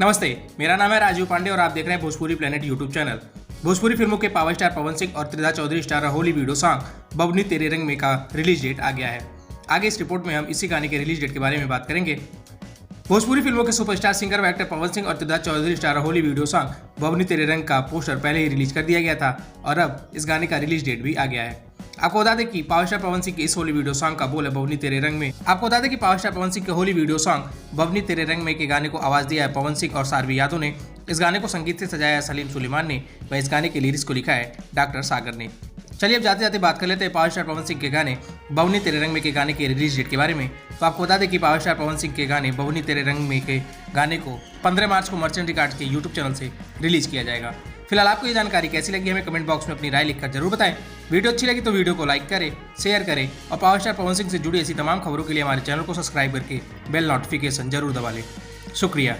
नमस्ते, मेरा नाम है राजीव पांडे और आप देख रहे हैं Bhojpuri planet YouTube channel. Bhojpuri फिल्मों के पावर स्टार पवन सिंह और Tridha Choudhary star Holi video song बबनी तेरे रंग में का रिलीज डेट आ गया है। आगे इस रिपोर्ट में हम इसी गाने के रिलीज डेट के बारे में बात करेंगे। भोजपुरी फिल्मों के सुपरस्टार सिंगर व एक्टर पवन सिंह और Tridha Choudhary star Holi video song बबनी तेरे रंग का पोस्टर पहले ही रिलीज कर दिया गया था और अब इस गाने का रिलीज डेट भी आ गया है। आपको बता दें कि पावर स्टार पवन सिंह के इस होली वीडियो सॉन्ग का बोल है बबनी तेरे रंग में। आपको बता दें कि पावर स्टार पवन सिंह के होली वीडियो सॉन्ग बबनी तेरे रंग में के गाने को आवाज दिया है पवन सिंह और सारवी यादव ने। इस गाने को संगीत से सजाया है सलीम सुलेमान ने व इस गाने के लिरिक्स को लिखा है डॉक्टर सागर ने। चलिए अब जाते जाते बात कर लेते हैं पावर स्टार पवन सिंह के गाने बबनी तेरे रंग में के गाने के रिलीज डेट के बारे में। तो आपको बता दें कि पावर स्टार पवन सिंह के गाने बबनी तेरे रंग में के गाने को 15 मार्च को मर्चेंट रिकॉर्ड्स के यूट्यूब चैनल से रिलीज किया जाएगा। फिलहाल आपको ये जानकारी कैसी लगी हमें कमेंट बॉक्स में अपनी राय लिखकर जरूर बताएं। वीडियो अच्छी लगी तो वीडियो को लाइक करें, शेयर करें और पावर स्टार पवन सिंह से जुड़ी ऐसी तमाम खबरों के लिए हमारे चैनल को सब्सक्राइब करके बेल नोटिफिकेशन जरूर दबा लें। शुक्रिया।